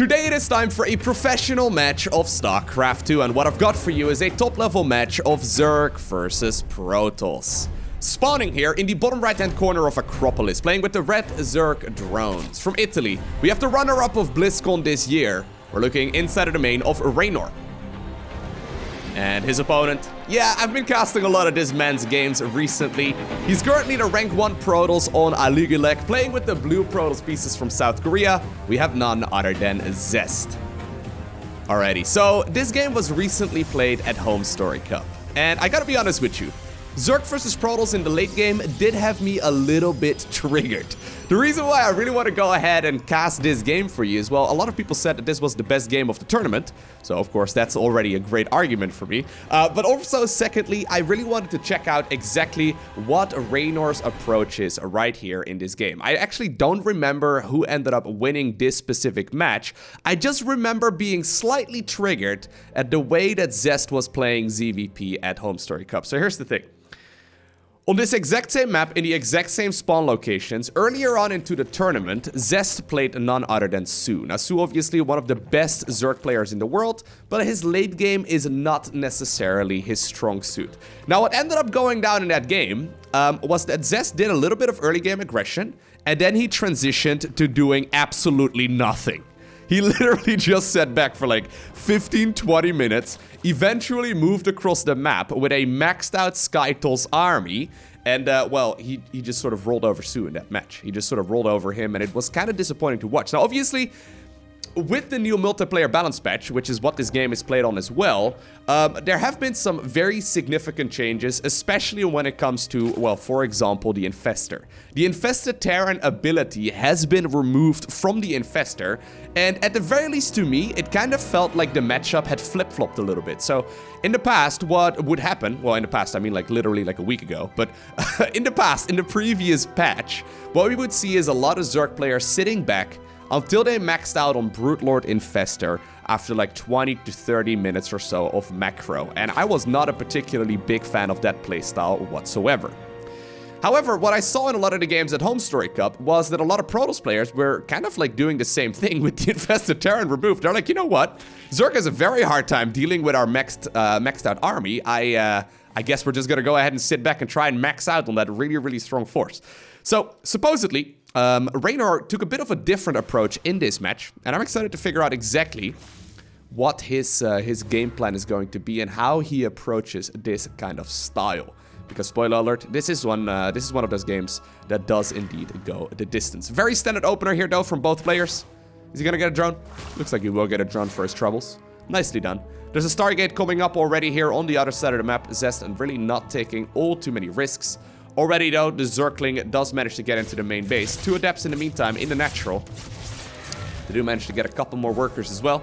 Today it is time for a professional match of StarCraft 2, and what I've got for you is a top-level match of Zerg versus Protoss. Spawning here in the bottom right-hand corner of Acropolis, playing with the red Zerg drones. From Italy, we have the runner-up of BlizzCon this year. We're looking inside of the domain of Reynor. And his opponent, yeah, I've been casting a lot of this man's games recently. He's currently the rank 1 Protoss on ABDUCTING, playing with the blue Protoss pieces from South Korea. We have none other than Zest. Alrighty, so this game was recently played at Home Story Cup. And I gotta be honest with you, Zerg versus Protoss in the late game did have me a little bit triggered. The reason why I really want to go ahead and cast this game for you is, well, a lot of people said that this was the best game of the tournament. So, of course, that's already a great argument for me. But also, secondly, I really wanted to check out exactly what Reynor's approach is right here in this game. I actually don't remember who ended up winning this specific match. I just remember being slightly triggered at the way that Zest was playing ZVP at Home Story Cup. So here's the thing. On this exact same map, in the exact same spawn locations, earlier on into the tournament, Zest played none other than Su. Now, Su obviously one of the best Zerg players in the world, but his late game is not necessarily his strong suit. Now, what ended up going down in that game was that Zest did a little bit of early game aggression, and then he transitioned to doing absolutely nothing. He literally just sat back for like 15-20 minutes, eventually moved across the map with a maxed out Skytoss army, and well, he just sort of rolled over Su in that match. He just sort of rolled over him, and it was kind of disappointing to watch. Now, obviously, with the new multiplayer balance patch, which is what this game is played on as well, there have been some very significant changes, especially when it comes to, well, for example, the Infestor. The Infested Terran ability has been removed from the Infestor, and at the very least to me, it kind of felt like the matchup had flip-flopped a little bit. So, in the past, what would happen, well, in the past, I mean like literally like a week ago, but in the past, in the previous patch, what we would see is a lot of Zerg players sitting back until they maxed out on Brute Lord Infestor after like 20 to 30 minutes or so of macro, and I was not a particularly big fan of that playstyle whatsoever. However, what I saw in a lot of the games at Home Story Cup was that a lot of Protoss players were kind of like doing the same thing with the Infested Terran removed. They're like, you know what? Zerg has a very hard time dealing with our maxed out army. I guess we're just gonna go ahead and sit back and try and max out on that really, really strong force. So, supposedly, Reynor took a bit of a different approach in this match, and I'm excited to figure out exactly what his game plan is going to be and how he approaches this kind of style. Because, spoiler alert, this is one of those games that does indeed go the distance. Very standard opener here, though, from both players. Is he gonna get a drone? Looks like he will get a drone for his troubles. Nicely done. There's a Stargate coming up already here on the other side of the map. Zest and really not taking all too many risks. Already, though, the Zergling does manage to get into the main base. 2 adepts in the meantime in the natural. They do manage to get a couple more workers as well.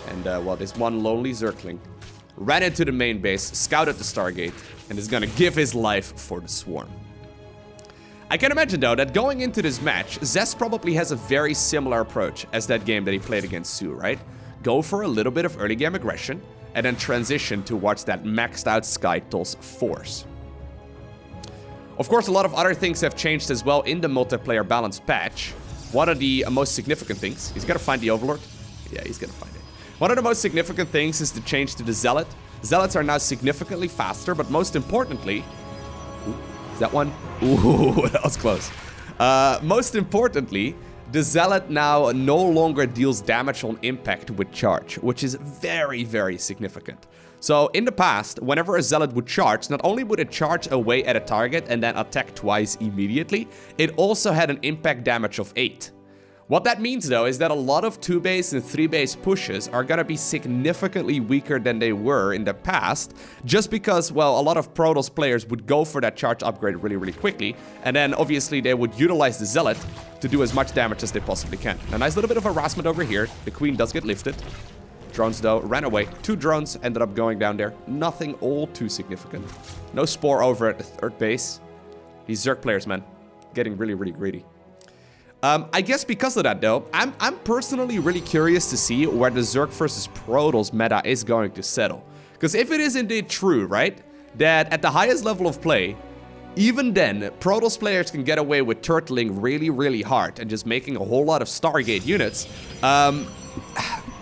And, well, this one lonely Zergling ran into the main base, scouted the Stargate, and is gonna give his life for the Swarm. I can imagine, though, that going into this match, Zest probably has a very similar approach as that game that he played against Su, right? Go for a little bit of early game aggression, and then transition towards that maxed out Skytoss force. Of course, a lot of other things have changed as well in the multiplayer balance patch. One of the most significant things, he's gonna find the Overlord. Yeah, he's gonna find it. One of the most significant things is the change to the Zealot. Zealots are now significantly faster, but most importantly, ooh, is that one? Ooh, that was close. Most importantly, the Zealot now no longer deals damage on impact with charge, which is very, very significant. So, in the past, whenever a Zealot would charge, not only would it charge away at a target and then attack twice immediately, it also had an impact damage of 8. What that means, though, is that a lot of 2-base and 3-base pushes are gonna be significantly weaker than they were in the past, just because, well, a lot of Protoss players would go for that charge upgrade really, really quickly, and then, obviously, they would utilize the Zealot to do as much damage as they possibly can. A nice little bit of harassment over here. The Queen does get lifted. Drones, though, ran away. 2 drones ended up going down there. Nothing all too significant. No Spore over at the 3rd base. These Zerg players, man, getting really, really greedy. I guess because of that, though, I'm personally really curious to see where the Zerg versus Protoss meta is going to settle. Because if it is indeed true, right, that at the highest level of play, even then, Protoss players can get away with turtling really, really hard and just making a whole lot of Stargate units.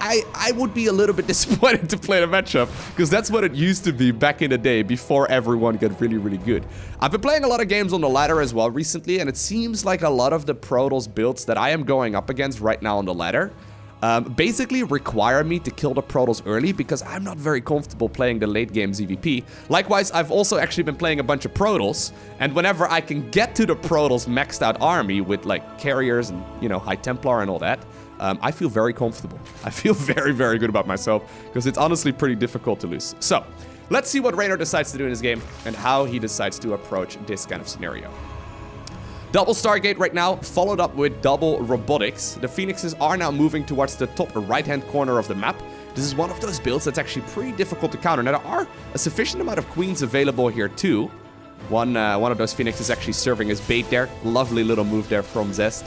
I would be a little bit disappointed to play the matchup, because that's what it used to be back in the day before everyone got really, really good. I've been playing a lot of games on the ladder as well recently, and it seems like a lot of the Protoss builds that I am going up against right now on the ladder basically require me to kill the Protoss early, because I'm not very comfortable playing the late game ZVP. Likewise, I've also actually been playing a bunch of Protoss, and whenever I can get to the Protoss maxed out army with like carriers and, you know, High Templar and all that, I feel very comfortable. I feel very, very good about myself, because it's honestly pretty difficult to lose. So, let's see what Reynor decides to do in this game and how he decides to approach this kind of scenario. Double Stargate right now, followed up with double Robotics. The Phoenixes are now moving towards the top right-hand corner of the map. This is one of those builds that's actually pretty difficult to counter. Now, there are a sufficient amount of Queens available here, too. One of those Phoenixes actually serving as bait there. Lovely little move there from Zest.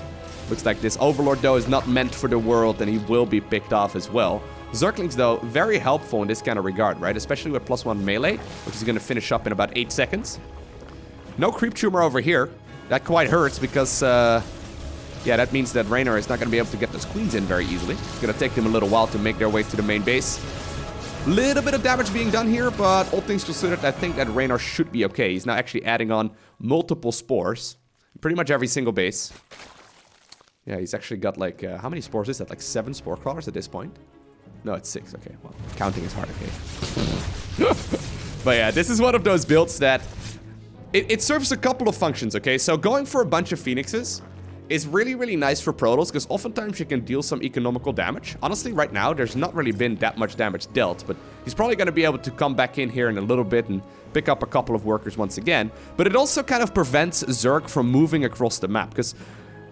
Looks like this Overlord, though, is not meant for the world, and he will be picked off as well. Zerglings, though, very helpful in this kind of regard, right? Especially with +1 melee, which is going to finish up in about 8 seconds. No Creep Tumor over here. That quite hurts, because, yeah, that means that Reynor is not going to be able to get those Queens in very easily. It's going to take them a little while to make their way to the main base. Little bit of damage being done here, but all things considered, I think that Reynor should be okay. He's now actually adding on multiple spores. Pretty much every single base. Yeah, he's actually got like, how many spores is that? Like 7 spore crawlers at this point? No, it's 6. Okay, well, counting is hard, okay. But yeah, this is one of those builds that it serves a couple of functions, okay? So going for a bunch of Phoenixes is really, really nice for Protoss, because oftentimes you can deal some economical damage. Honestly, right now, there's not really been that much damage dealt, but he's probably going to be able to come back in here in a little bit and pick up a couple of workers once again. But it also kind of prevents Zerg from moving across the map, because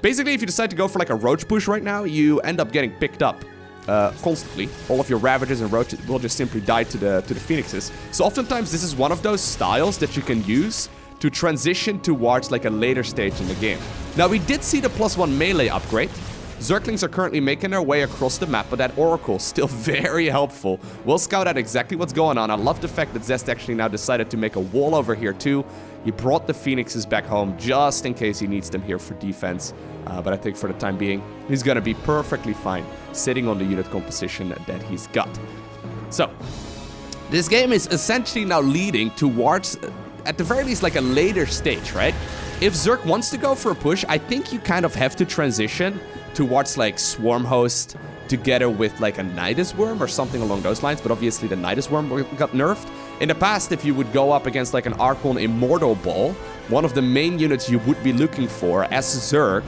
basically, if you decide to go for like a roach push right now, you end up getting picked up constantly. All of your Ravagers and Roaches will just simply die to the Phoenixes. So oftentimes, this is one of those styles that you can use to transition towards like a later stage in the game. Now, we did see the +1 melee upgrade. Zerglings are currently making their way across the map, but that Oracle is still very helpful. We'll scout out exactly what's going on. I love the fact that Zest actually now decided to make a wall over here too. He brought the Phoenixes back home just in case he needs them here for defense. But I think for the time being, he's gonna be perfectly fine sitting on the unit composition that he's got. So, this game is essentially now leading towards, at the very least, like a later stage, right? If Zerg wants to go for a push, I think you kind of have to transition towards like Swarm Host together with like a Nidus Worm or something along those lines, but obviously the Nidus Worm got nerfed. In the past, if you would go up against like an Archon Immortal Ball, one of the main units you would be looking for as Zerg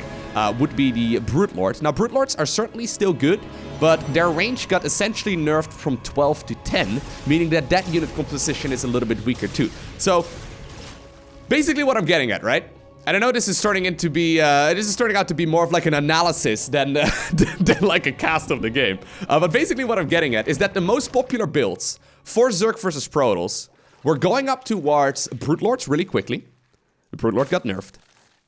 would be the Brute Lords. Now, Brute Lords are certainly still good, but their range got essentially nerfed from 12 to 10, meaning that that unit composition is a little bit weaker too. So, basically what I'm getting at, right? And I know this is starting out to be more of like an analysis than like a cast of the game. But basically what I'm getting at is that the most popular builds for Zerg versus Protoss were going up towards Brute Lords really quickly. The Brute Lord got nerfed.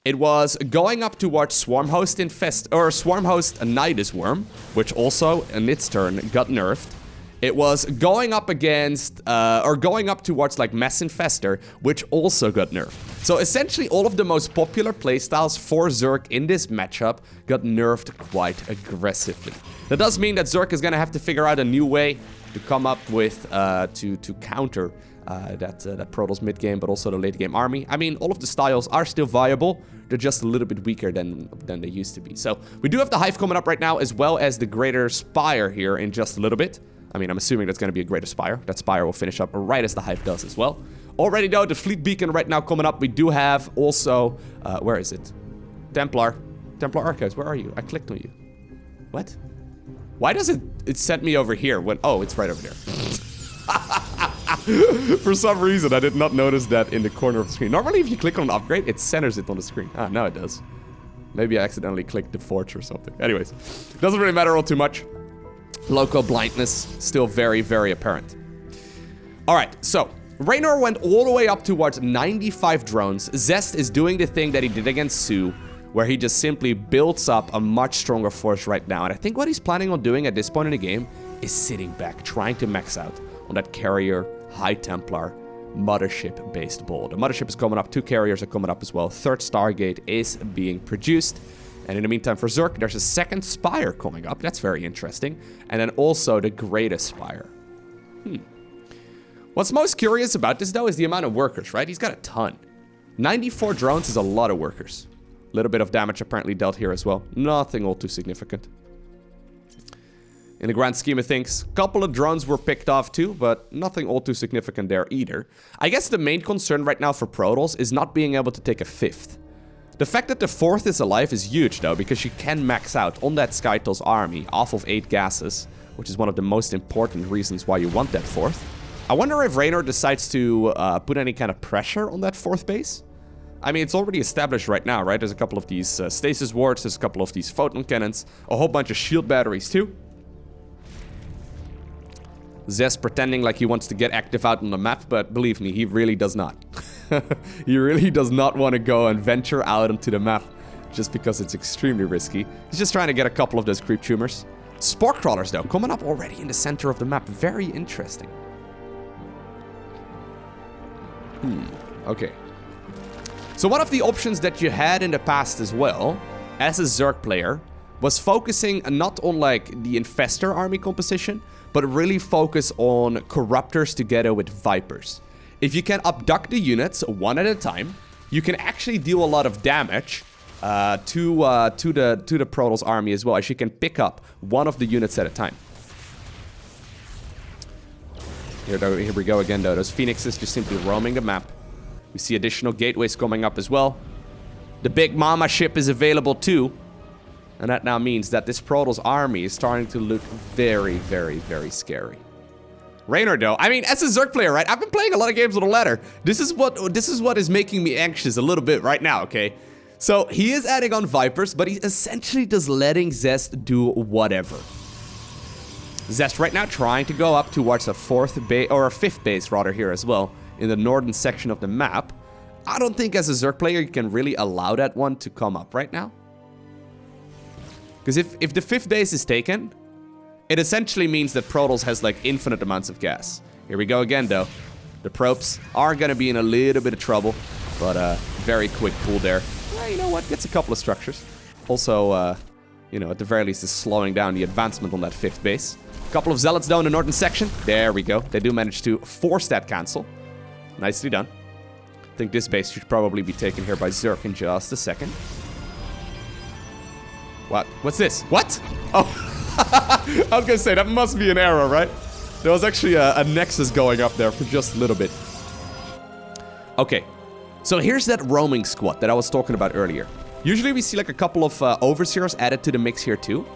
It was going up towards Swarm Host Swarm Host Nidus Worm, which also in its turn got nerfed. It was going up against, going up towards like Mass Infestor, which also got nerfed. So essentially all of the most popular playstyles for Zerg in this matchup got nerfed quite aggressively. That does mean that Zerg is gonna have to figure out a new way to come up with, to counter that Protoss mid game, but also the late game army. I mean, all of the styles are still viable. They're just a little bit weaker than they used to be. So we do have the Hive coming up right now, as well as the Greater Spire here in just a little bit. I mean, I'm assuming that's going to be a Greater Spire. That Spire will finish up right as the Hive does as well. Already though, the Fleet Beacon right now coming up. We do have also, where is it? Templar Archives, where are you? I clicked on you. What? Why does it sent me over here when, oh, it's right over there. For some reason, I did not notice that in the corner of the screen. Normally, if you click on an upgrade, it centers it on the screen. Ah, now it does. Maybe I accidentally clicked the Forge or something. Anyways, doesn't really matter all too much. Loco blindness, still very, very apparent. Alright, so, Reynor went all the way up towards 95 drones. Zest is doing the thing that he did against Sue, where he just simply builds up a much stronger force right now. And I think what he's planning on doing at this point in the game is sitting back, trying to max out on that Carrier, High Templar, mothership-based ball. The mothership is coming up. 2 carriers are coming up as well. 3rd Stargate is being produced. And in the meantime, for Zerg, there's a 2nd Spire coming up. That's very interesting. And then also the greatest Spire. What's most curious about this, though, is the amount of workers, right? He's got a ton. 94 drones is a lot of workers. A little bit of damage apparently dealt here as well. Nothing all too significant. In the grand scheme of things, a couple of drones were picked off too, but nothing all too significant there either. I guess the main concern right now for Protoss is not being able to take a 5th. The fact that the 4th is alive is huge though, because you can max out on that Skytoss army off of 8 gases, which is one of the most important reasons why you want that 4th. I wonder if Reynor decides to put any kind of pressure on that 4th base. I mean, it's already established right now, right? There's a couple of these stasis wards, there's a couple of these photon cannons, a whole bunch of shield batteries too. Zest pretending like he wants to get active out on the map, but believe me, he really does not. He really does not want to go and venture out onto the map just because it's extremely risky. He's just trying to get a couple of those creep tumors. Spore crawlers, though, coming up already in the center of the map. Very interesting. Okay. So one of the options that you had in the past as well, as a Zerg player, was focusing not on like the Infestor army composition, but really focus on Corruptors together with Vipers. If you can abduct the units one at a time, you can actually deal a lot of damage to the Protoss army as well, as you can pick up one of the units at a time. Here we go again though, those Phoenixes just simply roaming the map. We see additional gateways coming up as well. The Big Mama ship is available too. And that now means that this Protoss army is starting to look very, very, very scary. Reynor, though, I mean, as a Zerg player, right? I've been playing a lot of games with a ladder. This is what is making me anxious a little bit right now, okay? So he is adding on Vipers, but he's essentially just letting Zest do whatever. Zest right now trying to go up towards a 4th base, or a 5th base rather, here as well, in the northern section of the map. I don't think as a Zerg player you can really allow that one to come up right now. Because if the 5th base is taken, it essentially means that Protoss has like infinite amounts of gas. Here we go again though. The probes are going to be in a little bit of trouble, but very quick pull there. Well, you know what? Gets a couple of structures. Also, you know, at the very least is slowing down the advancement on that 5th base. A couple of zealots down in the northern section. There we go. They do manage to force that cancel. Nicely done. I think this base should probably be taken here by Zerg in just a second. What? What's this? What? Oh, I was gonna say, that must be an error, right? There was actually a nexus going up there for just a little bit. Okay, so here's that roaming squad that I was talking about earlier. Usually we see like a couple of overseers added to the mix here too.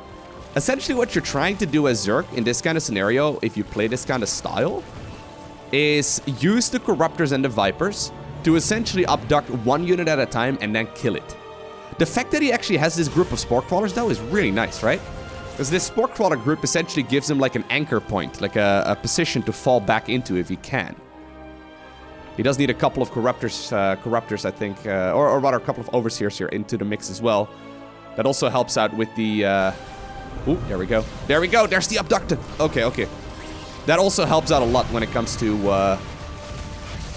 Essentially what you're trying to do as Zerg in this kind of scenario, if you play this kind of style, is use the Corruptors and the Vipers to essentially abduct one unit at a time and then kill it. The fact that he actually has this group of Spore Crawlers, though, is really nice, right? Because this Spore Crawler group essentially gives him like an anchor point, like a position to fall back into if he can. He does need a couple of Corruptors, I think, or rather a couple of Overseers here into the mix as well. That also helps out with the... Ooh, there we go. There we go, there's the Abductor. Okay, okay. That also helps out a lot when it comes to,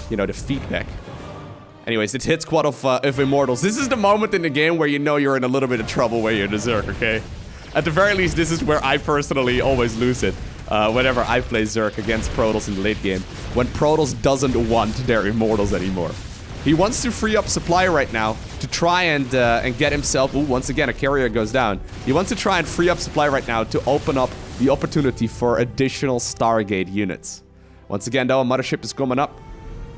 you know, the feedback. Anyways, it's hit squad of Immortals. This is the moment in the game where you know you're in a little bit of trouble where you're the Zerg, okay? At the very least, this is where I personally always lose it. Whenever I play Zerg against Protoss in the late game. When Protoss doesn't want their Immortals anymore. He wants to free up supply right now to try and get himself... Ooh, once again, a carrier goes down. He wants to try and free up supply right now to open up the opportunity for additional Stargate units. Once again, though, a mothership is coming up.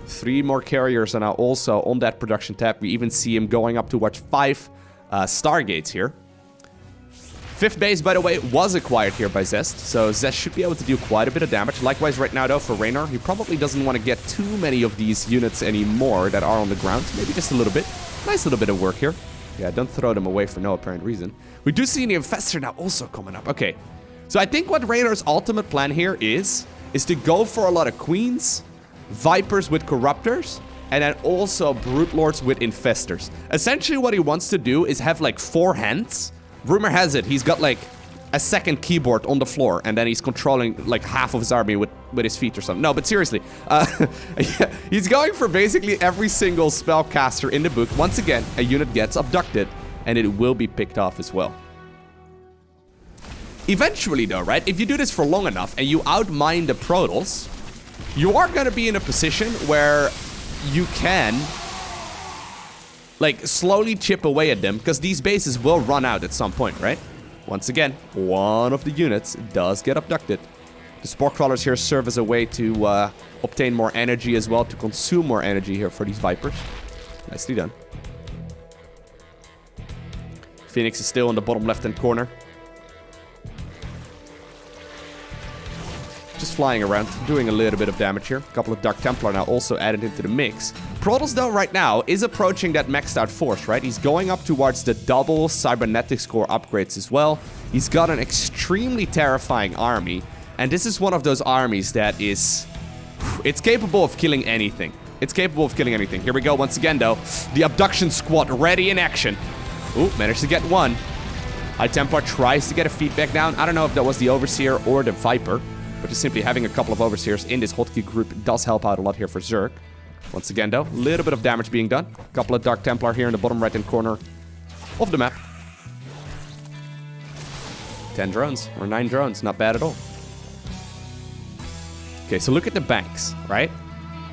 3 more carriers are now also on that production tab. We even see him going up towards 5 Stargates here. 5th base, by the way, was acquired here by Zest, so Zest should be able to do quite a bit of damage. Likewise, right now, though, for Reynor, he probably doesn't want to get too many of these units anymore that are on the ground. Maybe just a little bit. Nice little bit of work here. Yeah, don't throw them away for no apparent reason. We do see the Infestor now also coming up. Okay, so I think what Reynor's ultimate plan here is to go for a lot of Queens, Vipers with Corruptors, and then also Brute Lords with Infestors. Essentially, what he wants to do is have like 4 hands. Rumor has it, he's got like a second keyboard on the floor, and then he's controlling like half of his army with with his feet or something. No, but seriously. He's going for basically every single spellcaster in the book. Once again, a unit gets abducted, and it will be picked off as well. Eventually, though, right? If you do this for long enough, and you outmine the Protoss, you are going to be in a position where you can, like, slowly chip away at them, because these bases will run out at some point, right? Once again, one of the units does get abducted. The Spore Crawlers here serve as a way to obtain more energy as well, to consume more energy here for these Vipers. Nicely done. Phoenix is still in the bottom left-hand corner. Just flying around, doing a little bit of damage here. A couple of Dark Templar now also added into the mix. Protoss, though, right now is approaching that maxed out force, right? He's going up towards the double cybernetics core upgrades as well. He's got an extremely terrifying army. And this is one of those armies that is... It's capable of killing anything. It's capable of killing anything. Here we go once again, though. The abduction squad ready in action. Ooh, managed to get one. High Templar tries to get a feedback down. I don't know if that was the Overseer or the Viper. But just simply having a couple of Overseers in this hotkey group does help out a lot here for Zerg. Once again, though, a little bit of damage being done. A couple of Dark Templar here in the bottom right-hand corner of the map. 10 drones, or 9 drones, not bad at all. Okay, so look at the banks, right?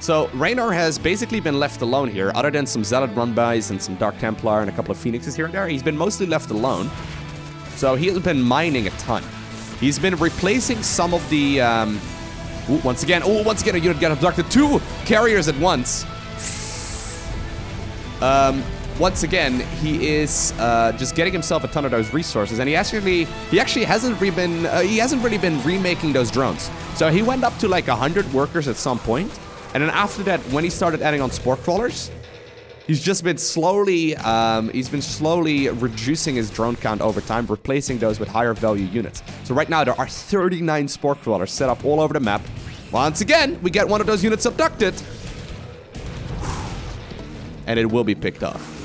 So Reynor has basically been left alone here, other than some Zealot run-bys and some Dark Templar and a couple of Phoenixes here and there. He's been mostly left alone. So he has been mining a ton. He's been replacing some of the, once again, a unit got abducted. 2 carriers at once. Once again, he is just getting himself a ton of those resources, and he actually hasn't really been remaking those drones. So he went up to like 100 workers at some point, and then after that, when he started adding on Spore Crawlers, he's just been slowly, reducing his drone count over time, replacing those with higher value units. So right now, there are 39 Spore Crawlers set up all over the map. Once again, we get one of those units abducted. And it will be picked off.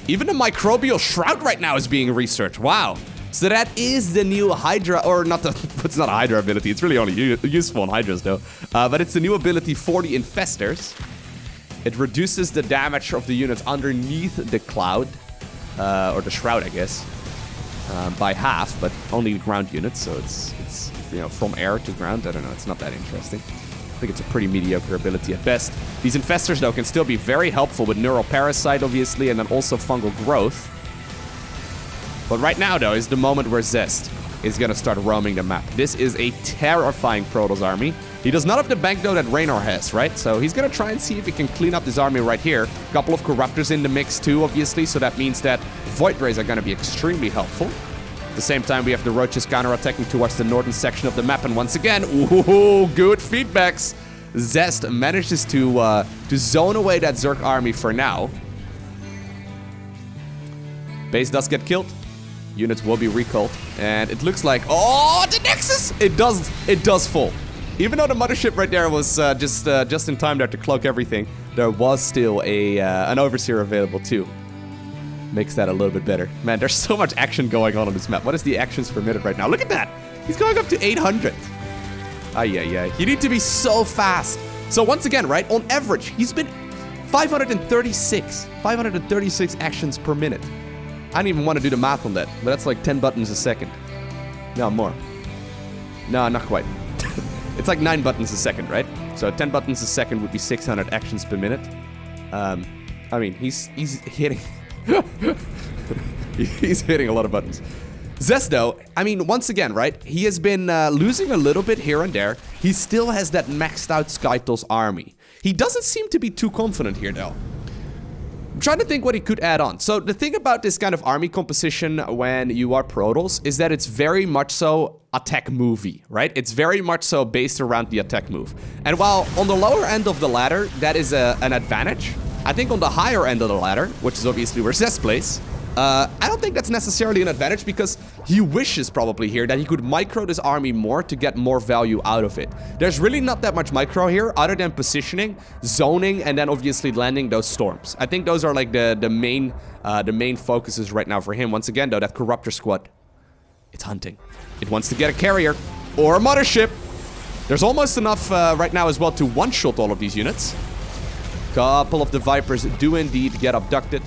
Even the Microbial Shroud right now is being researched. Wow. So that is the new Hydra, or not the, it's not a Hydra ability. It's really only useful on Hydras, though. But it's the new ability for the Infestors. It reduces the damage of the units underneath the cloud, or the shroud, I guess, by half, but only ground units, so it's you know, from air to ground. I don't know, it's not that interesting. I think it's a pretty mediocre ability at best. These Infestors, though, can still be very helpful with Neural Parasite, obviously, and then also Fungal Growth. But right now, though, is the moment where Zest is going to start roaming the map. This is a terrifying Protoss army. He does not have the bank, though, that Reynor has, right? So he's going to try and see if he can clean up this army right here. A couple of Corruptors in the mix, too, obviously. So that means that Void Rays are going to be extremely helpful. At the same time, we have the Roaches counterattacking towards the northern section of the map. And once again, ooh, good feedbacks. Zest manages to zone away that Zerg army for now. Base does get killed. Units will be recalled. And it looks like... Oh, the Nexus! It does fall. Even though the mothership right there was just in time there to cloak everything, there was still an Overseer available too. Makes that a little bit better. Man, there's so much action going on this map. What is the actions per minute right now? Look at that! He's going up to 800. Ay. You need to be so fast. So once again, right, on average, he's been 536 actions per minute. I don't even want to do the math on that, but that's like 10 buttons a second. No, more. No, not quite. It's like 9 buttons a second, right? So 10 buttons a second would be 600 actions per minute. I mean, he's hitting... he's hitting a lot of buttons. Zest, though, I mean, once again, right? He has been losing a little bit here and there. He still has that maxed out Skytoss army. He doesn't seem to be too confident here, though. I'm trying to think what he could add on. So the thing about this kind of army composition when you are Protoss is that it's very much so attack movie, right? It's very much so based around the attack move. And while on the lower end of the ladder, that is an advantage, I think on the higher end of the ladder, which is obviously where Zest plays, I don't think that's necessarily an advantage because he wishes probably here that he could micro this army more to get more value out of it. There's really not that much micro here other than positioning, zoning, and then obviously landing those storms. I think those are like the main focuses right now for him. Once again, though, that Corruptor squad, it's hunting. It wants to get a carrier or a mothership. There's almost enough right now as well to one-shot all of these units. Couple of the Vipers do indeed get abducted.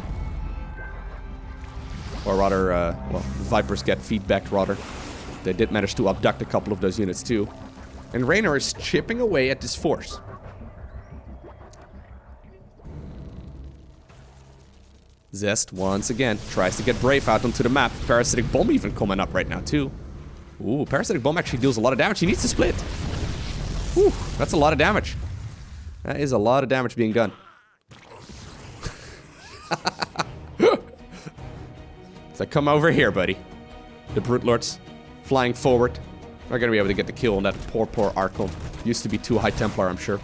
Or rather, well, the Vipers get feedback rather. They did manage to abduct a couple of those units too. And Reynor is chipping away at this force. Zest, once again, tries to get Brave out onto the map. Parasitic Bomb even coming up right now too. Ooh, Parasitic Bomb actually deals a lot of damage. He needs to split. Ooh, that's a lot of damage. That is a lot of damage being done. So come over here, buddy. The Brute Lords flying forward. Not gonna be able to get the kill on that poor Archon. Used to be too high Templar, I'm sure.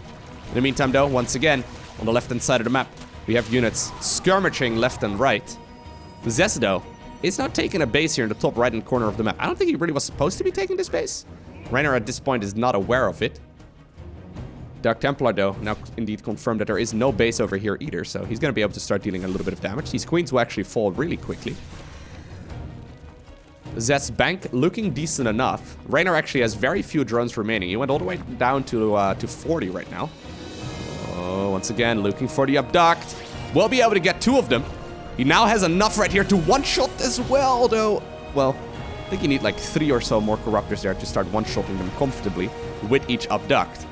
In the meantime, though, once again, on the left-hand side of the map, we have units skirmishing left and right. Zest, though, is now taking a base here in the top right-hand corner of the map. I don't think he really was supposed to be taking this base. Reynor at this point is not aware of it. Dark Templar, though, now indeed confirmed that there is no base over here either, so he's going to be able to start dealing a little bit of damage. These queens will actually fall really quickly. Zest's bank looking decent enough. Reynor actually has very few drones remaining. He went all the way down to 40 right now. Oh, once again, looking for the abduct. We'll be able to get 2 of them. He now has enough right here to one-shot as well, though. Well, I think you need like 3 or so more Corruptors there to start one-shotting them comfortably with each abduct.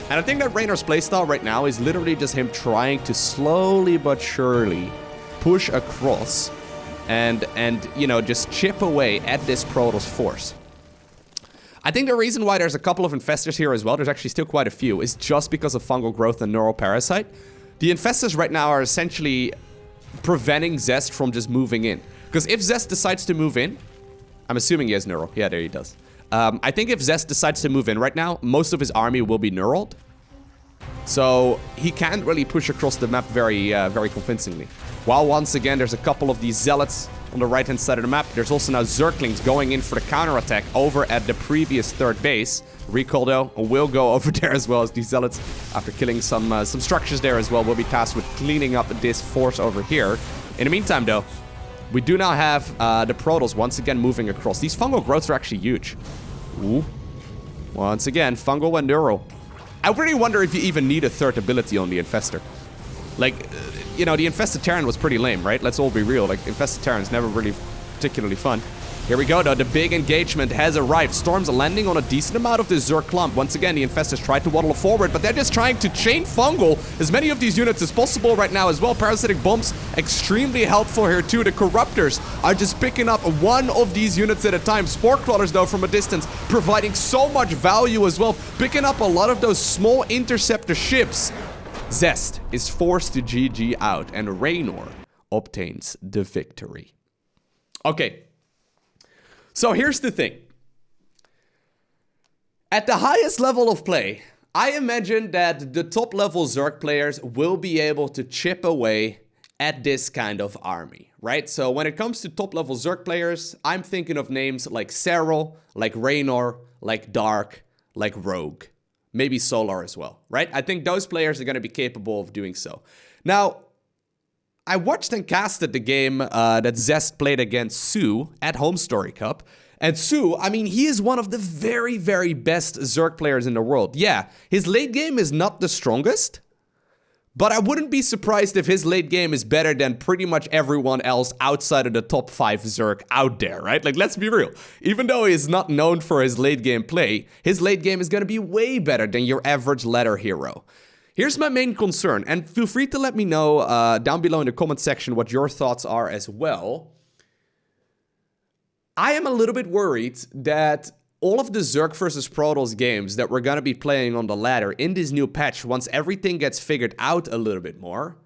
And I think that Reynor's playstyle right now is literally just him trying to slowly but surely push across and you know, just chip away at this Protoss force. I think the reason why there's a couple of Infestors here as well, there's actually still quite a few, is just because of Fungal Growth and Neural Parasite. The Infestors right now are essentially preventing Zest from just moving in. Because if Zest decides to move in, I'm assuming he has Neural. Yeah, there he does. I think if Zest decides to move in right now, most of his army will be Neuraled. So he can't really push across the map very convincingly. While once again, there's a couple of these Zealots on the right-hand side of the map. There's also now Zerglings going in for the counterattack over at the previous 3rd base. Recall, though, will go over there as well as these Zealots. After killing some structures there as well, will be tasked with cleaning up this force over here. In the meantime, though, we do now have the Protoss once again moving across. These Fungal Growths are actually huge. Ooh. Once again, Fungal and Neural. I really wonder if you even need a 3rd ability on the Infestor. Like, you know, the Infested Terran was pretty lame, right? Let's all be real. Like, Infested Terran's never really particularly fun. Here we go, though. The big engagement has arrived. Storm's landing on a decent amount of the Zerg clump. Once again, the Infestors tried to waddle forward, but they're just trying to chain Fungal as many of these units as possible right now as well. Parasitic Bombs, extremely helpful here too. The Corruptors are just picking up one of these units at a time. Spore Crawlers, though, from a distance, providing so much value as well. Picking up a lot of those small interceptor ships. Zest is forced to GG out, and Reynor obtains the victory. Okay. So here's the thing. At the highest level of play, I imagine that the top level Zerg players will be able to chip away at this kind of army, right? So when it comes to top level Zerg players, I'm thinking of names like Serral, like Reynor, like Dark, like Rogue. Maybe Solar as well, right? I think those players are going to be capable of doing so. Now, I watched and casted the game that Zest played against Sue at Home Story Cup. And Sue, I mean, he is one of the very, very best Zerg players in the world. Yeah, his late game is not the strongest, but I wouldn't be surprised if his late game is better than pretty much everyone else outside of the top 5 Zerg out there, right? Like, let's be real. Even though he is not known for his late game play, his late game is going to be way better than your average ladder hero. Here's my main concern, and feel free to let me know down below in the comment section what your thoughts are as well. I am a little bit worried that all of the Zerg versus Protoss games that we're going to be playing on the ladder in this new patch, once everything gets figured out a little bit more,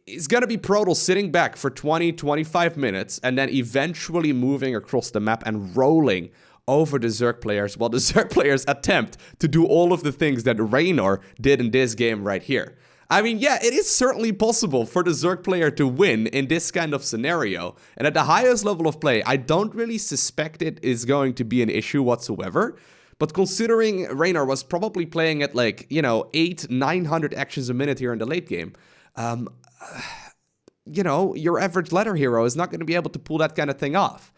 it's going to be Protoss sitting back for 20-25 minutes and then eventually moving across the map and rolling over the Zerg players, while the Zerg players attempt to do all of the things that Reynor did in this game right here. I mean, yeah, it is certainly possible for the Zerg player to win in this kind of scenario, and at the highest level of play, I don't really suspect it is going to be an issue whatsoever, but considering Reynor was probably playing at like, you know, 800-900 actions a minute here in the late game, you know, your average ladder hero is not going to be able to pull that kind of thing off.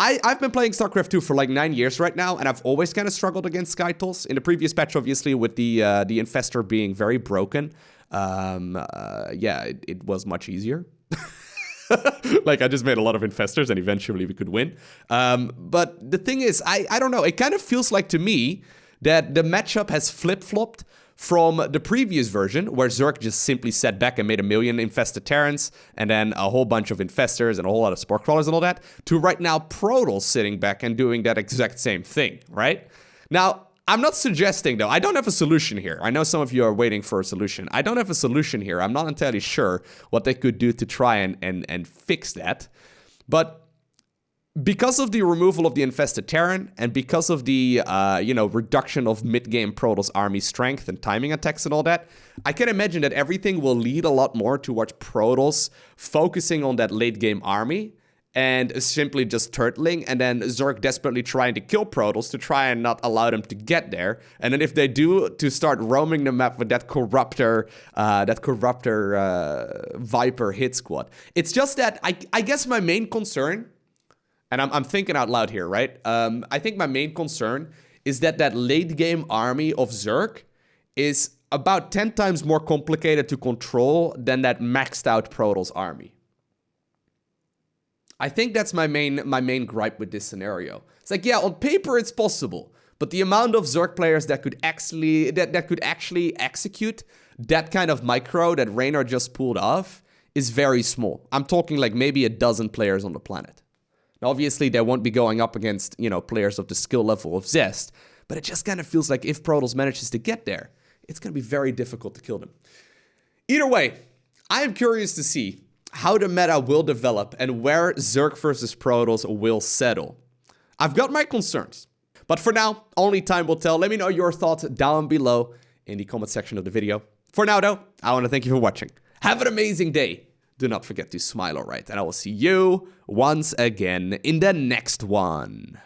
I've been playing StarCraft 2 for like 9 years right now, and I've always kind of struggled against Skytoss. In the previous patch, obviously, with the Infestor being very broken, yeah, it was much easier. Like, I just made a lot of Infestors, and eventually we could win. But the thing is, I don't know, it kind of feels like to me that the matchup has flip-flopped from the previous version, where Zerg just simply sat back and made 1 million infested Terrans, and then a whole bunch of Infestors and a whole lot of Spore Crawlers and all that, to right now Protoss sitting back and doing that exact same thing, right? Now, I'm not suggesting, though, I don't have a solution here. I know some of you are waiting for a solution. I don't have a solution here. I'm not entirely sure what they could do to try and fix that. But because of the removal of the infested Terran, and because of the, reduction of mid-game Protoss army strength and timing attacks and all that, I can imagine that everything will lead a lot more towards Protoss focusing on that late-game army and simply just turtling, and then Zerg desperately trying to kill Protoss to try and not allow them to get there. And then if they do, to start roaming the map with that Corruptor Viper hit squad. It's just that I guess my main concern, and I'm thinking out loud here, right? I think my main concern is that late game army of Zerg is about 10 times more complicated to control than that maxed out Protoss army. I think that's my main gripe with this scenario. It's like, yeah, on paper it's possible, but the amount of Zerg players that could actually execute that kind of micro that Reynor just pulled off is very small. I'm talking like maybe a dozen players on the planet. Now, obviously, they won't be going up against, players of the skill level of Zest, but it just kind of feels like if Protoss manages to get there, it's going to be very difficult to kill them. Either way, I am curious to see how the meta will develop and where Zerg versus Protoss will settle. I've got my concerns, but for now, only time will tell. Let me know your thoughts down below in the comment section of the video. For now, though, I want to thank you for watching. Have an amazing day. Do not forget to smile, alright? And I will see you once again in the next one.